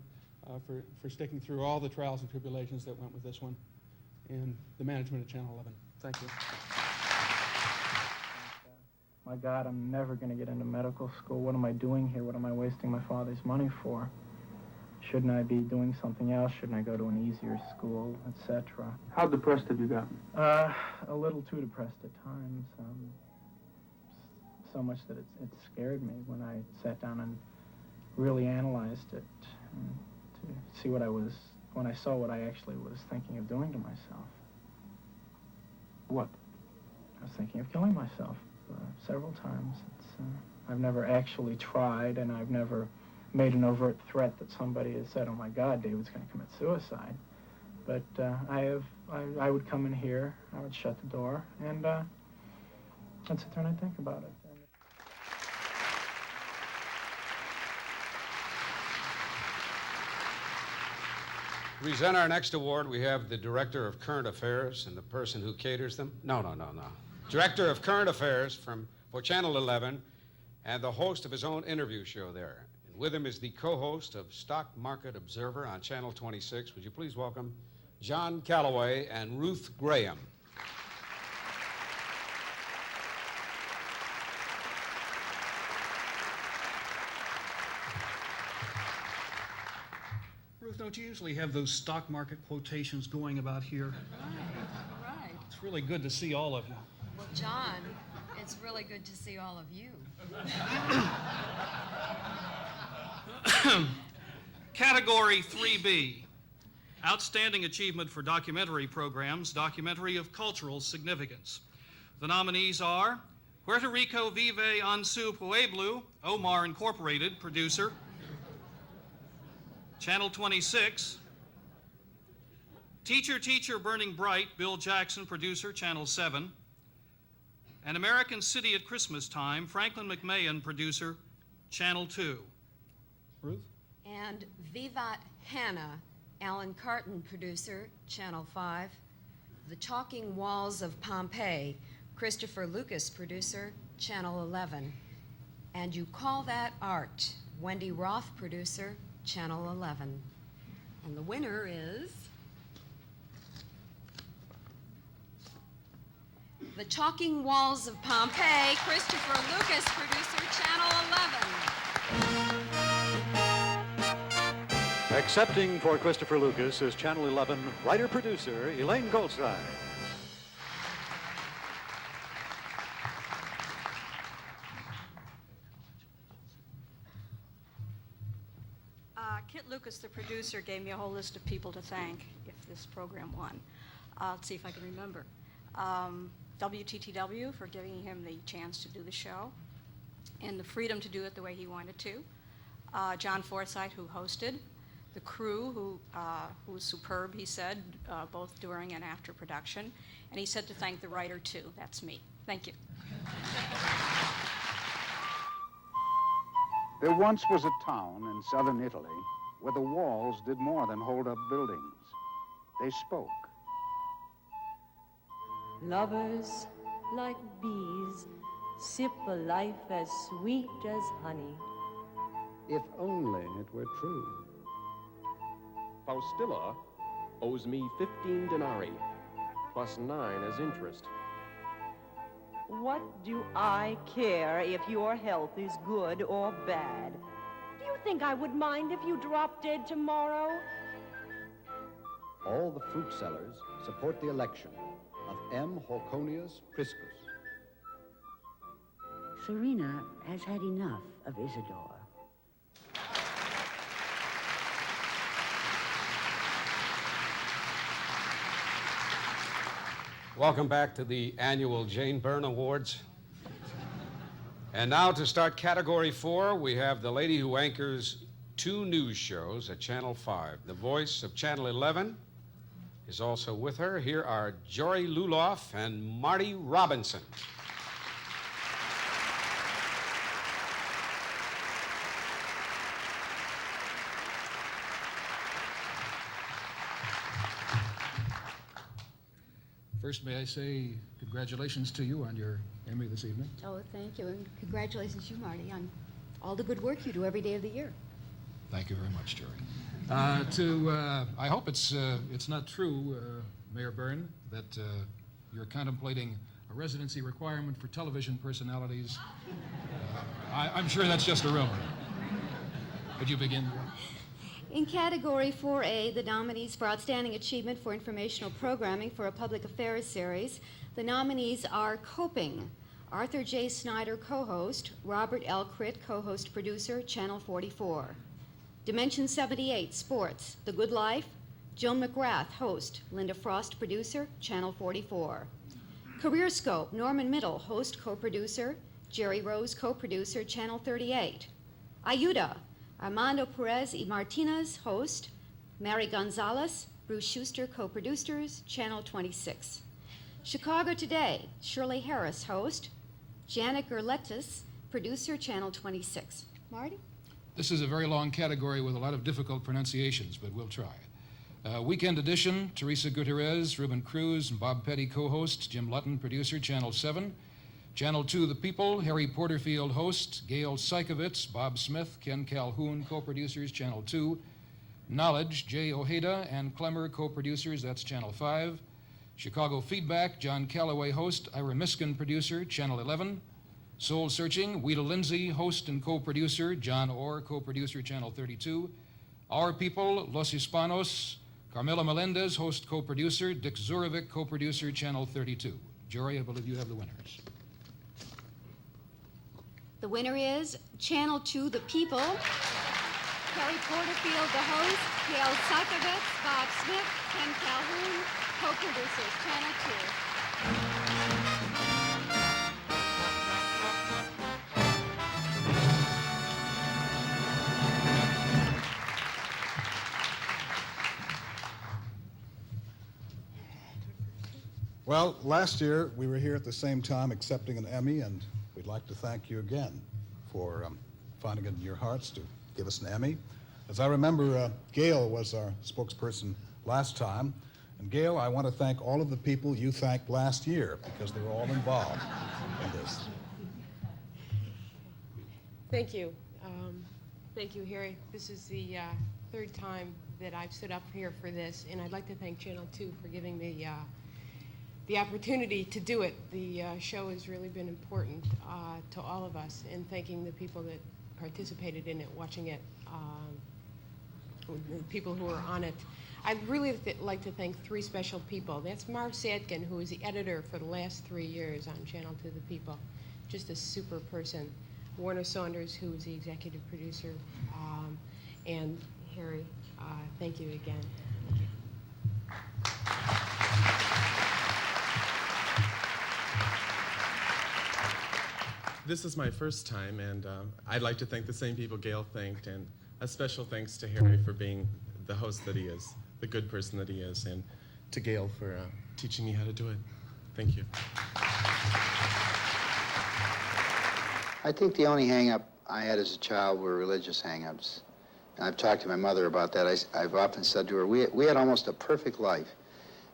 Speaker 8: for sticking through all the trials and tribulations that went with this one, and the management of Channel 11. Thank you.
Speaker 12: My God, I'm never going to get into medical school. What am I doing here? What am I wasting my father's money for? Shouldn't I be doing something else? Shouldn't I go to an easier school, etc.?
Speaker 22: How depressed have you gotten?
Speaker 12: A little too depressed at times. So much that it scared me when I sat down and really analyzed it to see when I saw what I actually was thinking of doing to myself.
Speaker 22: What?
Speaker 12: I was thinking of killing myself several times. I've never actually tried, and I've never made an overt threat that somebody has said, oh my God, David's going to commit suicide. But I would come in here, I would shut the door, and I'd sit there and I'd think about it.
Speaker 7: To present our next award, we have the Director of Current Affairs and the person who caters them. No. Director of Current Affairs for Channel 11 and the host of his own interview show there. And with him is the co-host of Stock Market Observer on Channel 26. Would you please welcome John Calloway and Ruth Graham.
Speaker 8: Ruth, don't you usually have those stock market quotations going about here?
Speaker 4: Right.
Speaker 8: It's really good to see all of you.
Speaker 4: Well, John, it's really good to see all of you.
Speaker 6: Category 3B, Outstanding Achievement for Documentary Programs, Documentary of Cultural Significance. The nominees are Puerto Rico Vive en su Pueblo, Omar Incorporated, producer, Channel 26. Teacher, Teacher, Burning Bright, Bill Jackson, producer, Channel 7. An American City at Christmas Time, Franklin McMahon, producer, Channel 2.
Speaker 8: Ruth?
Speaker 4: And Vivat Hannah, Alan Carton, producer, Channel 5. The Talking Walls of Pompeii, Christopher Lucas, producer, Channel 11. And You Call That Art, Wendy Roth, producer, Channel 11. And the winner is The Talking Walls of Pompeii, Christopher Lucas, producer, Channel 11.
Speaker 5: Accepting for Christopher Lucas is Channel 11 writer-producer Elaine Goldstein.
Speaker 9: Kit Lucas, the producer, gave me a whole list of people to thank if this program won. Let's see if I can remember. WTTW for giving him the chance to do the show and the freedom to do it the way he wanted to. John Forsythe, who hosted. The crew, who was superb, he said, both during and after production. And he said to thank the writer, too. That's me. Thank you.
Speaker 11: There once was a town in southern Italy where the walls did more than hold up buildings. They spoke.
Speaker 23: Lovers, like bees, sip a life as sweet as honey.
Speaker 24: If only it were true.
Speaker 25: Faustilla owes me 15 denarii, plus 9 as interest.
Speaker 23: What do I care if your health is good or bad? Do you think I would mind if you dropped dead tomorrow?
Speaker 25: All the fruit sellers support the election of M. Horconius Priscus.
Speaker 26: Serena has had enough of Isidore.
Speaker 7: Welcome back to the annual Jane Byrne Awards. And now to start Category 4, we have the lady who anchors 2 news shows at Channel 5. The voice of Channel 11 is also with her. Here are Jory Luloff and Marty Robinson.
Speaker 8: First, may I say congratulations to you on your Emmy this evening.
Speaker 20: Oh, thank you, and congratulations to you, Marty, on all the good work you do every day of the year.
Speaker 8: Thank you very much, Jerry. I hope it's not true, Mayor Byrne, that you're contemplating a residency requirement for television personalities. I'm sure that's just a rumor. Would you begin?
Speaker 20: In Category 4A, the nominees for Outstanding Achievement for Informational Programming for a Public Affairs Series, the nominees are Coping, Arthur J. Snyder, co-host, Robert L. Critt, co-host producer, Channel 44. Dimension 78, Sports, The Good Life, Jill McGrath, host, Linda Frost, producer, Channel 44. Career Scope, Norman Middle, host, co-producer, Jerry Rose, co-producer, Channel 38. Ayuda, Armando Perez y Martinez, host, Mary Gonzalez, Bruce Schuster, co-producers, Channel 26. Chicago Today, Shirley Harris, host, Janet Gerletis, producer, Channel 26. Marty?
Speaker 8: This is a very long category with a lot of difficult pronunciations, but we'll try. Weekend Edition, Teresa Gutierrez, Ruben Cruz, and Bob Petty, co-host, Jim Lutton, producer, Channel 7. Channel 2, The People, Harry Porterfield, host, Gail Sykovitz, Bob Smith, Ken Calhoun, co-producers, Channel 2. Knowledge, Jay Ojeda and Clemmer, co-producers, that's Channel 5. Chicago Feedback, John Calloway, host, Ira Miskin, producer, Channel 11. Soul Searching, Wheatle Lindsay, host and co-producer, John Orr, co-producer, Channel 32.
Speaker 1: Our People, Los Hispanos, Carmela Melendez, host co-producer, Dick Zurovic, co-producer, Channel 32. Jory, I believe you have the winners.
Speaker 20: The winner is Channel 2, The People. Kelly Porterfield, the host. Gail Sukovitz, Bob Smith, Ken Calhoun, co-producers, Channel 2.
Speaker 13: Well, last year we were here at the same time accepting an Emmy, and we'd like to thank you again for finding it in your hearts to give us an Emmy. As I remember, Gail was our spokesperson last time, and Gail, I want to thank all of the people you thanked last year because they were all involved in this.
Speaker 14: Thank you. Thank you, Harry. This is the third time that I've stood up here for this, and I'd like to thank Channel 2 for giving me the opportunity to do it. The show has really been important to all of us, and thanking the people that participated in it, watching it, the people who are on it. I'd really like to thank three special people. That's Marv Satkin, who was the editor for the last 3 years on Channel 2 The People. Just a super person. Warner Saunders, who was the executive producer, and Harry, thank you again. Thank you.
Speaker 15: This is my first time, and I'd like to thank the same people Gail thanked, and a special thanks to Harry for being the host that he is, the good person that he is, and to Gail for teaching me how to do it. Thank you.
Speaker 16: I think the only hang-up I had as a child were religious hang-ups. And I've talked to my mother about that. I've often said to her, we had almost a perfect life,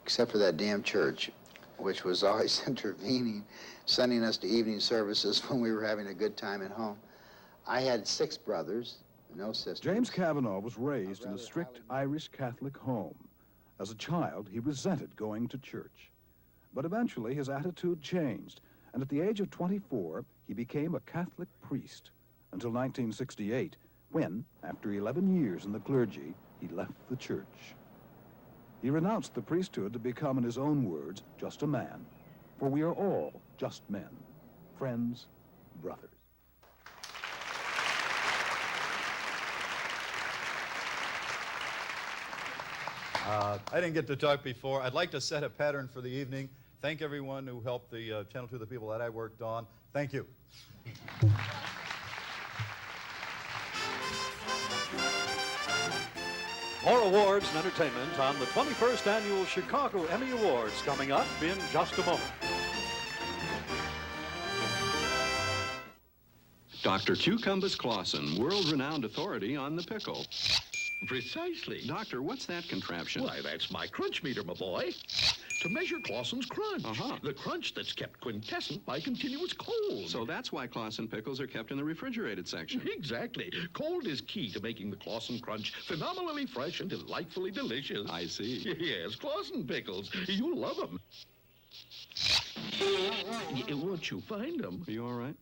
Speaker 16: except for that damn church, which was always intervening, sending us to evening services when we were having a good time at home. I had 6 brothers, no sisters.
Speaker 17: James Cavanaugh was raised in a strict Irish Catholic home. As a child, he resented going to church. But eventually, his attitude changed, and at the age of 24, he became a Catholic priest until 1968, when, after 11 years in the clergy, he left the church. He renounced the priesthood to become, in his own words, just a man. For we are all just men, friends, brothers.
Speaker 18: I didn't get to talk before. I'd like to set a pattern for the evening. Thank everyone who helped the Channel 2 The People that I worked on. Thank you.
Speaker 5: More awards and entertainment on the 21st Annual Chicago Emmy Awards coming up in just a moment.
Speaker 28: Dr. Cucumbus Clausen, world-renowned authority on the pickle.
Speaker 29: Precisely.
Speaker 28: Doctor, what's that contraption?
Speaker 29: Why, that's my crunch meter, my boy. To measure Clausen's crunch. The crunch that's kept quintessent by continuous cold.
Speaker 28: So that's why Clausen pickles are kept in the refrigerated section.
Speaker 29: Exactly. Cold is key to making the Clausen crunch phenomenally fresh and delightfully delicious.
Speaker 28: I see.
Speaker 29: Yes, Clausen pickles. You'll love them. Once you find them.
Speaker 28: Are you all right?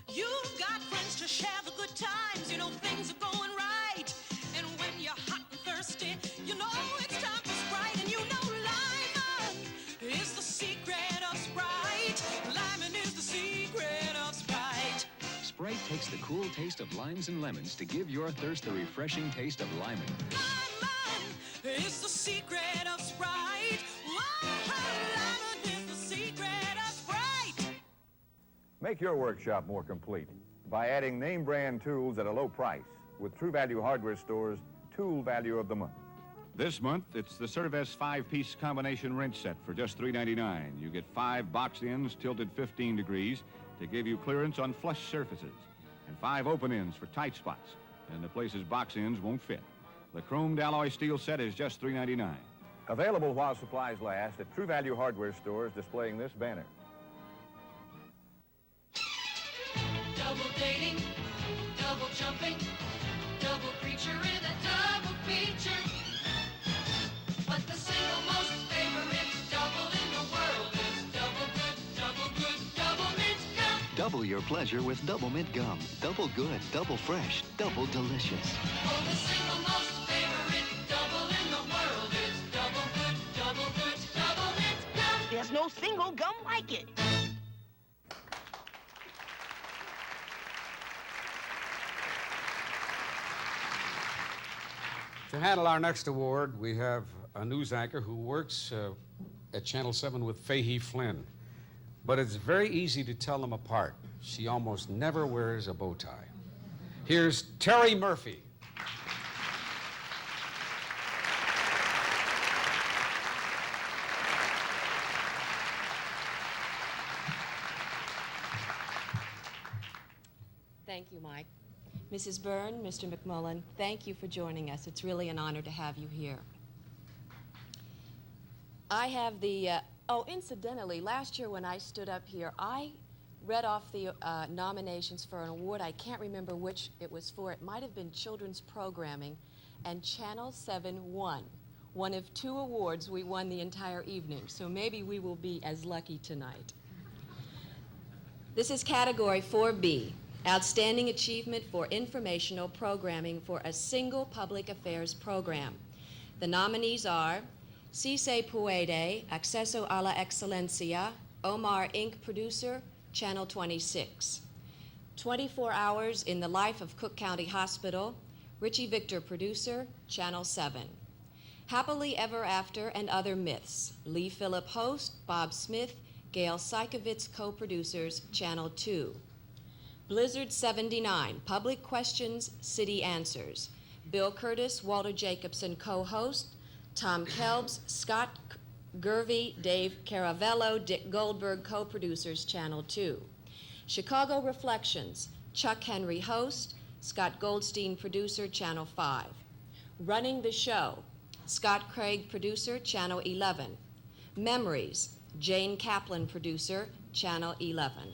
Speaker 30: You've got friends to share the good times. You know things are going right. And when you're hot and thirsty, you know it's time for Sprite. And you know Lyman is the secret of Sprite. Lyman is the secret of Sprite.
Speaker 31: Sprite takes the cool taste of limes and lemons to give your thirst the refreshing taste of Lyman.
Speaker 30: Lyman is the secret of Sprite. Lyman is the secret of Sprite.
Speaker 32: Make your workshop more complete by adding name brand tools at a low price with True Value Hardware Store's Tool Value of the Month.
Speaker 2: This month, it's the Cervest 5-piece combination wrench set for just $3.99. You get 5 box ends tilted 15 degrees to give you clearance on flush surfaces, and 5 open ends for tight spots and the places box ends won't fit. The chromed alloy steel set is just $3.99.
Speaker 32: Available while supplies last at True Value Hardware Stores displaying this banner.
Speaker 30: Double dating, double jumping, double creature in a double feature. But the single most favorite double in the world is double good, double mint gum.
Speaker 31: Double your pleasure with Double Mint Gum. Double good, double fresh, double delicious.
Speaker 30: Oh, the single most favorite double in the world is double good, double good, double mint gum.
Speaker 23: There's no single gum like it.
Speaker 7: To handle our next award, we have a news anchor who works at Channel 7 with Fahey Flynn. But it's very easy to tell them apart. She almost never wears a bow tie. Here's Terry Murphy.
Speaker 3: Thank you, Mike. Mrs. Byrne, Mr. McMullen, thank you for joining us. It's really an honor to have you here. I have incidentally, last year when I stood up here, I read off the nominations for an award. I can't remember which it was for. It might have been Children's Programming, and Channel 7 won. One of 2 awards we won the entire evening, so maybe we will be as lucky tonight. This is category 4B. Outstanding Achievement for Informational Programming for a Single Public Affairs Program. The nominees are Si Se Puede, Acceso a la Excelencia, Omar Inc. Producer, Channel 26. 24 Hours in the Life of Cook County Hospital, Richie Victor Producer, Channel 7. Happily Ever After and Other Myths, Lee Phillip Host, Bob Smith, Gail Sykowitz Co-Producers, Channel 2. Blizzard 79, Public Questions, City Answers. Bill Curtis, Walter Jacobson co-host. Tom Kelbs, Scott Gervey, Dave Caravello, Dick Goldberg co-producers, Channel 2. Chicago Reflections, Chuck Henry host, Scott Goldstein producer, Channel 5. Running the Show, Scott Craig producer, Channel 11. Memories, Jane Kaplan producer, Channel 11.